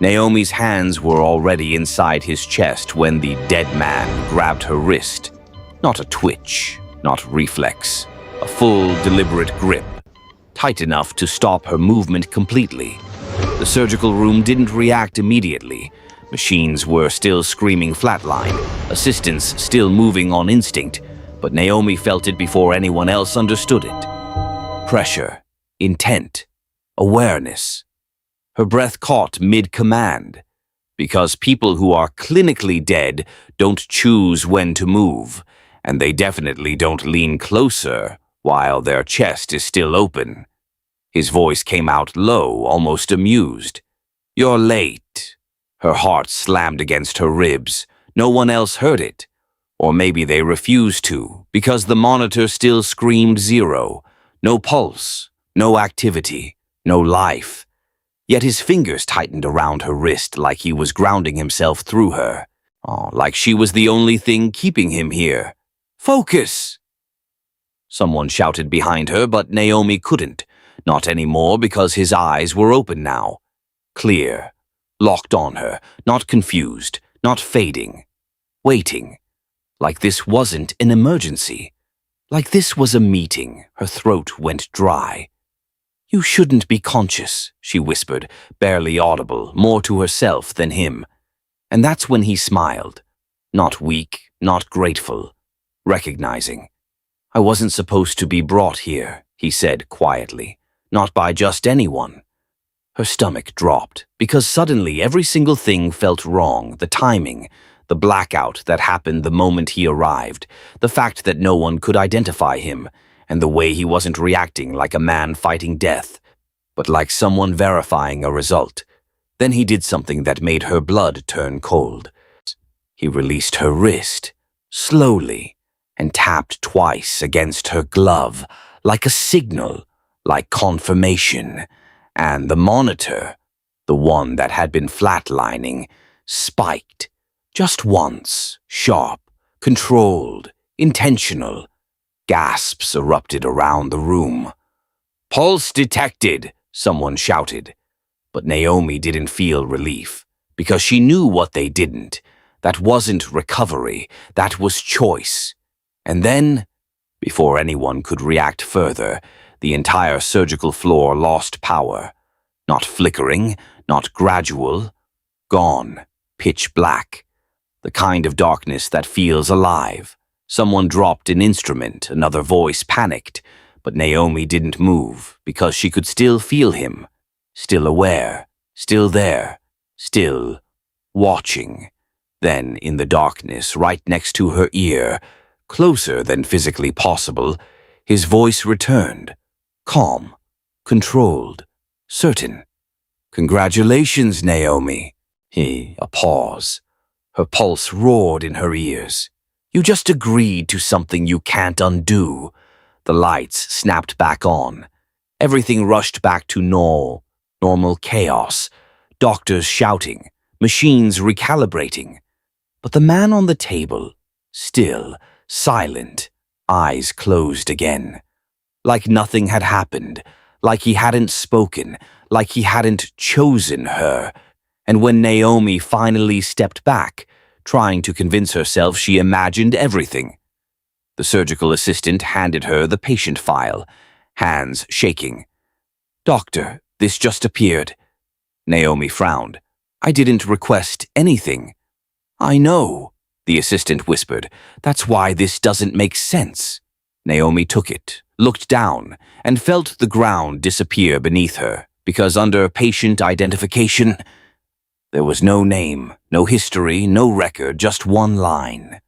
Naomi's hands were already inside his chest when the dead man grabbed her wrist. Not a twitch, not reflex, a full, deliberate grip, tight enough to stop her movement completely. The surgical room didn't react immediately. Machines were still screaming flatline, assistants still moving on instinct, but Naomi felt it before anyone else understood it. Pressure, intent, awareness. Her breath caught mid-command, because people who are clinically dead don't choose when to move, and they definitely don't lean closer while their chest is still open. His voice came out low, almost amused. "You're late." Her heart slammed against her ribs. No one else heard it. Or maybe they refused to, because the monitor still screamed 0. No pulse, no activity, no life. Yet his fingers tightened around her wrist like he was grounding himself through her. Like she was the only thing keeping him here. "Focus!" Someone shouted behind her, but Naomi couldn't. Not anymore, because his eyes were open now. Clear. Locked on her, not confused, not fading. Waiting. Like this wasn't an emergency. Like this was a meeting. Her throat went dry. "You shouldn't be conscious," she whispered, barely audible, more to herself than him. And that's when he smiled. Not weak, not grateful. Recognizing. "I wasn't supposed to be brought here," he said quietly. "Not by just anyone." Her stomach dropped, because suddenly every single thing felt wrong. The timing, the blackout that happened the moment he arrived, the fact that no one could identify him, and the way he wasn't reacting like a man fighting death, but like someone verifying a result. Then he did something that made her blood turn cold. He released her wrist, slowly, and tapped twice against her glove, like a signal, like confirmation. And the monitor, the one that had been flatlining, spiked. Just once, sharp, controlled, intentional. Gasps erupted around the room. "Pulse detected," someone shouted. But Naomi didn't feel relief, because she knew what they didn't. That wasn't recovery, that was choice. And then, before anyone could react further, the entire surgical floor lost power. Not flickering, not gradual. Gone. Pitch black. The kind of darkness that feels alive. Someone dropped an instrument, another voice panicked, but Naomi didn't move because she could still feel him. Still aware, still there, still watching. Then, in the darkness right next to her ear, closer than physically possible, his voice returned. Calm, controlled, certain. "Congratulations, Naomi." A pause. Her pulse roared in her ears. "You just agreed to something you can't undo." The lights snapped back on. Everything rushed back to normal chaos. Doctors shouting, machines recalibrating. But the man on the table, still, silent, eyes closed again. Like nothing had happened, like he hadn't spoken, like he hadn't chosen her. And when Naomi finally stepped back, trying to convince herself she imagined everything, the surgical assistant handed her the patient file, hands shaking. "Doctor, this just appeared." Naomi frowned. "I didn't request anything." "I know," the assistant whispered. "That's why this doesn't make sense." Naomi took it, looked down, and felt the ground disappear beneath her, because under patient identification, there was no name, no history, no record, just one line.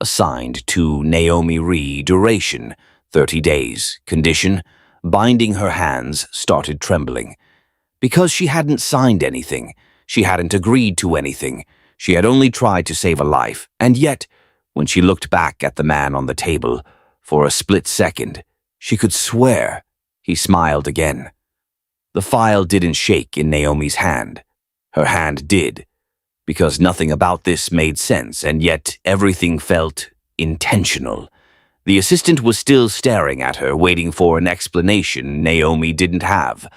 Assigned to Naomi Rhee, duration, 30 days, condition, binding her hands, started trembling. Because she hadn't signed anything, she hadn't agreed to anything, she had only tried to save a life, and yet, when she looked back at the man on the table, for a split second, she could swear he smiled again. The file didn't shake in Naomi's hand. Her hand did, because nothing about this made sense, and yet everything felt intentional. The assistant was still staring at her, waiting for an explanation Naomi didn't have.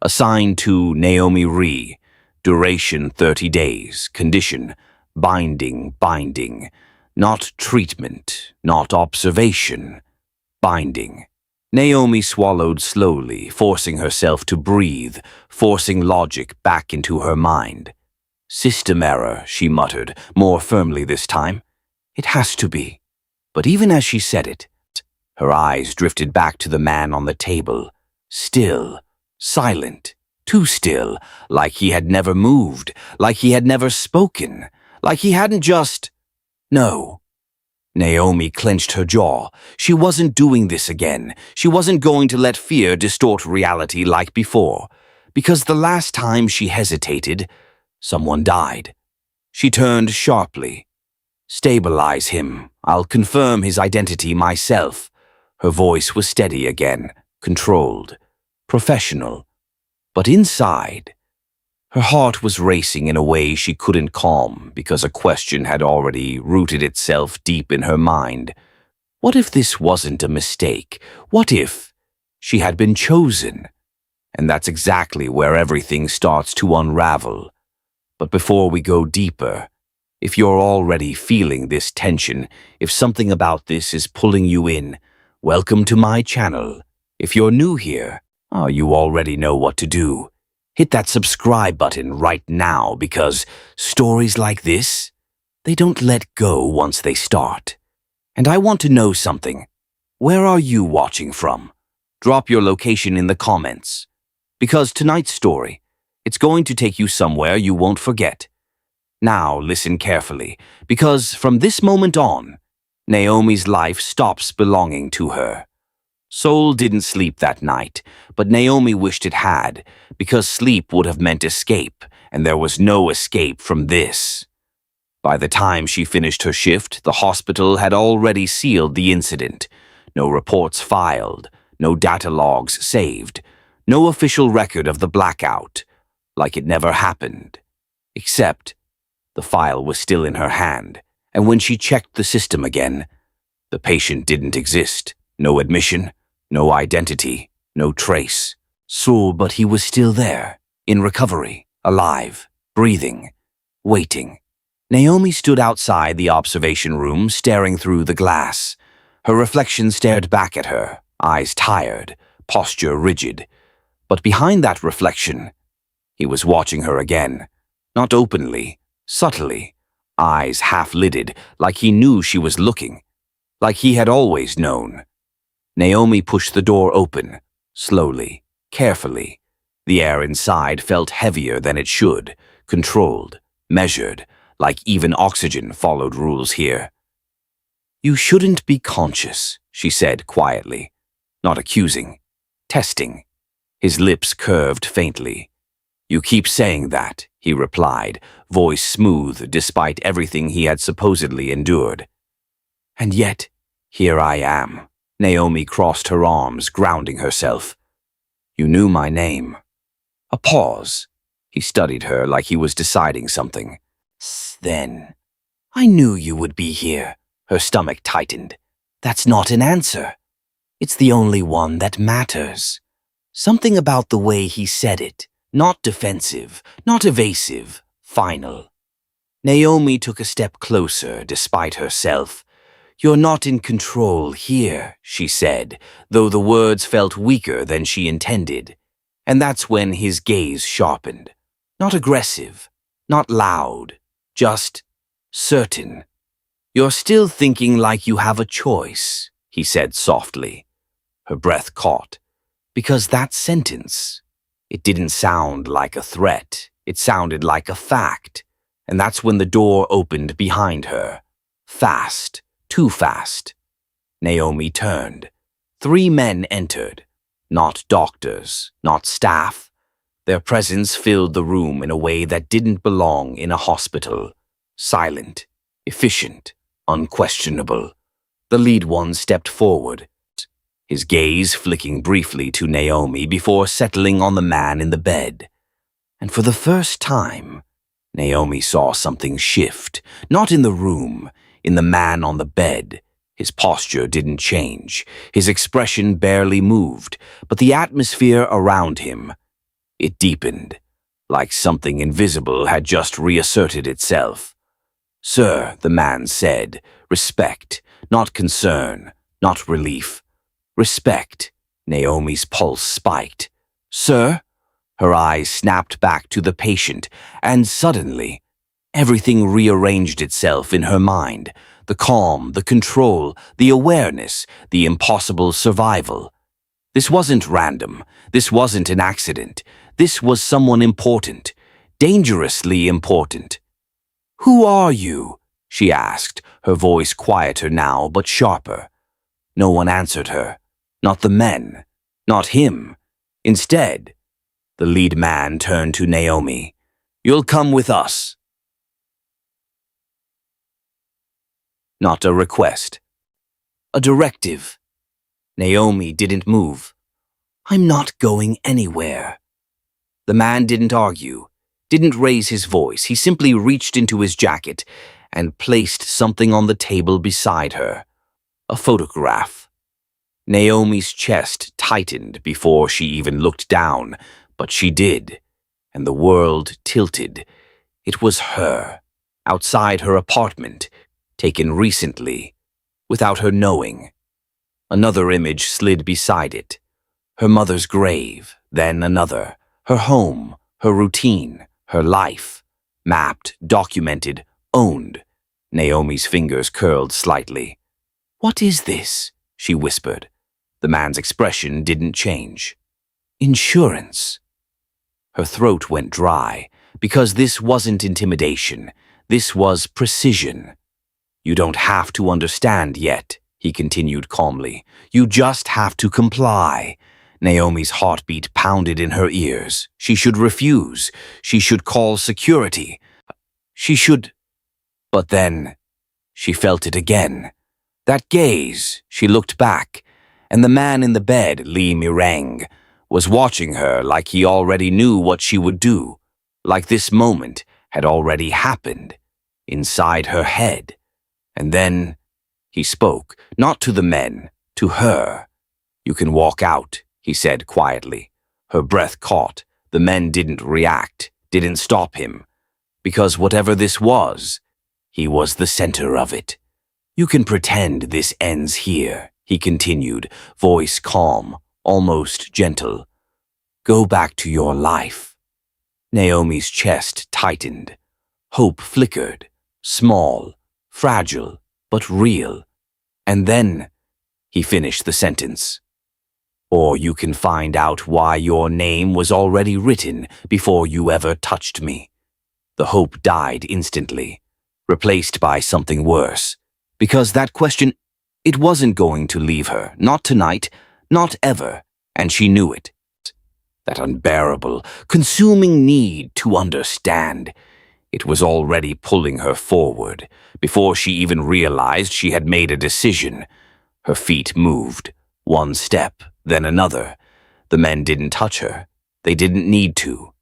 Assigned to Naomi Rhee, Duration 30 days. Condition: binding. Not treatment, not observation. Binding. Naomi swallowed slowly, forcing herself to breathe, forcing logic back into her mind. System error, she muttered, more firmly this time. It has to be. But even as she said it, her eyes drifted back to the man on the table. Still, silent, too still, like he had never moved, like he had never spoken, like he hadn't just... No. Naomi clenched her jaw. She wasn't doing this again. She wasn't going to let fear distort reality like before. Because the last time she hesitated, someone died. She turned sharply. Stabilize him. I'll confirm his identity myself. Her voice was steady again, controlled, professional. But inside, her heart was racing in a way she couldn't calm because a question had already rooted itself deep in her mind. What if this wasn't a mistake? What if she had been chosen? And that's exactly where everything starts to unravel. But before we go deeper, if you're already feeling this tension, if something about this is pulling you in, welcome to my channel. If you're new here, you already know what to do. Hit that subscribe button right now because stories like this, they don't let go once they start. And I want to know something. Where are you watching from? Drop your location in the comments. Because tonight's story, it's going to take you somewhere you won't forget. Now listen carefully, because from this moment on, Naomi's life stops belonging to her. Seoul didn't sleep that night, but Naomi wished it had, because sleep would have meant escape, and there was no escape from this. By the time she finished her shift, the hospital had already sealed the incident. No reports filed, no data logs saved, no official record of the blackout, like it never happened. Except, the file was still in her hand, and when she checked the system again, the patient didn't exist. No admission, no identity, no trace. So, but he was still there, in recovery, alive, breathing, waiting. Naomi stood outside the observation room, staring through the glass. Her reflection stared back at her, eyes tired, posture rigid. But behind that reflection, he was watching her again, not openly, subtly, eyes half-lidded, like he knew she was looking, like he had always known. Naomi pushed the door open, slowly, carefully. The air inside felt heavier than it should, controlled, measured, like even oxygen followed rules here. You shouldn't be conscious, she said quietly, not accusing, testing. His lips curved faintly. You keep saying that, he replied, voice smooth despite everything he had supposedly endured. And yet, here I am. Naomi crossed her arms, grounding herself. You knew my name. A pause. He studied her like he was deciding something. Then, I knew you would be here. Her stomach tightened. That's not an answer. It's the only one that matters. Something about the way he said it. Not defensive, not evasive, final. Naomi took a step closer, despite herself. You're not in control here, she said, though the words felt weaker than she intended. And that's when his gaze sharpened. Not aggressive, not loud, just certain. You're still thinking like you have a choice, he said softly. Her breath caught. Because that sentence, it didn't sound like a threat. It sounded like a fact. And that's when the door opened behind her. Fast. Too fast. Naomi turned. 3 men entered. Not doctors, not staff. Their presence filled the room in a way that didn't belong in a hospital. Silent, efficient, unquestionable. The lead one stepped forward, his gaze flicking briefly to Naomi before settling on the man in the bed. And for the first time, Naomi saw something shift, not in the room, in the man on the bed. His posture didn't change. His expression barely moved, but the atmosphere around him, it deepened. like something invisible had just reasserted itself. "Sir," the man said, "respect, not concern, not relief. Respect." Naomi's pulse spiked. "Sir?" Her eyes snapped back to the patient, and suddenly, everything rearranged itself in her mind. The calm, the control, the awareness, the impossible survival. This wasn't random. This wasn't an accident. This was someone important, dangerously important. "Who are you?" she asked, her voice quieter now but sharper. No one answered her. Not the men. Not him. Instead, the lead man turned to Naomi. "You'll come with us." Not a request. A directive. Naomi didn't move. "I'm not going anywhere." The man didn't argue, didn't raise his voice. He simply reached into his jacket and placed something on the table beside her. A photograph. Naomi's chest tightened before she even looked down, but she did, and the world tilted. It was her, outside her apartment, taken recently, without her knowing. Another image slid beside it. Her mother's grave, then another. Her home, her routine, her life. Mapped, documented, owned. Naomi's fingers curled slightly. "What is this?" she whispered. The man's expression didn't change. "Insurance." Her throat went dry, because this wasn't intimidation. This was precision. "You don't have to understand yet," he continued calmly. "You just have to comply." Naomi's heartbeat pounded in her ears. She should refuse. She should call security. She should... But then, she felt it again. That gaze. She looked back, and the man in the bed, Lee Mireng, was watching her like he already knew what she would do, like this moment had already happened, inside her head. And then he spoke, not to the men, to her. "You can walk out," he said quietly. Her breath caught. The men didn't react, didn't stop him. Because whatever this was, he was the center of it. "You can pretend this ends here," he continued, voice calm, almost gentle. "Go back to your life." Naomi's chest tightened. Hope flickered, small, fragile, but real. And then he finished the sentence. "Or you can find out why your name was already written before you ever touched me." The hope died instantly, replaced by something worse. Because that question, it wasn't going to leave her, not tonight, not ever, and she knew it. That unbearable, consuming need to understand. It was already pulling her forward. Before she even realized she had made a decision, her feet moved, one step, then another. The men didn't touch her. They didn't need to.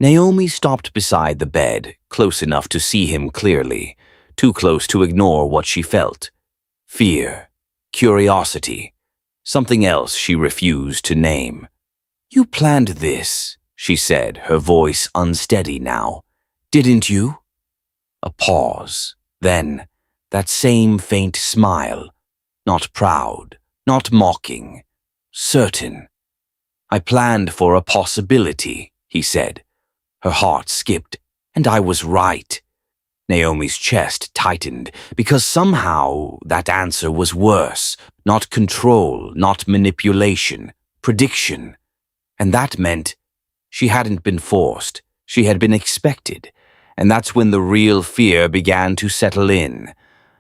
Naomi stopped beside the bed, close enough to see him clearly, too close to ignore what she felt. Fear, curiosity, something else she refused to name. "You planned this," she said, her voice unsteady now. "Didn't you?" A pause. Then, that same faint smile. Not proud, not mocking. Certain. "I planned for a possibility," he said. Her heart skipped, and I was right. Naomi's chest tightened, because somehow that answer was worse. Not control, not manipulation, prediction. And that meant she hadn't been forced. She had been expected. And that's when the real fear began to settle in.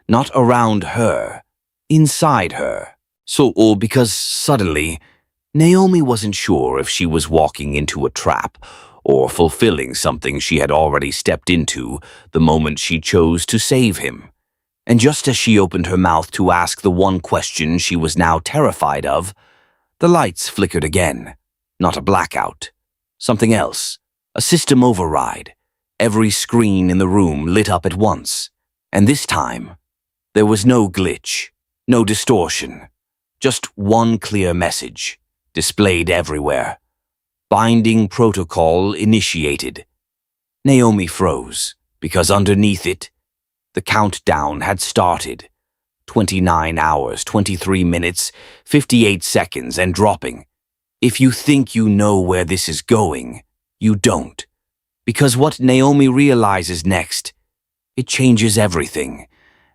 Not around her, inside her. So, because suddenly, Naomi wasn't sure if she was walking into a trap or fulfilling something she had already stepped into the moment she chose to save him. And just as she opened her mouth to ask the one question she was now terrified of, the lights flickered again. Not a blackout. Something else. A system override. Every screen in the room lit up at once. And this time, there was no glitch, no distortion. Just one clear message, displayed everywhere. Binding protocol initiated. Naomi froze, because underneath it, the countdown had started. 29 hours, 23 minutes, 58 seconds, and dropping. If you think you know where this is going, you don't. Because what Naomi realizes next, it changes everything,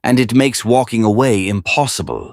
and it makes walking away impossible.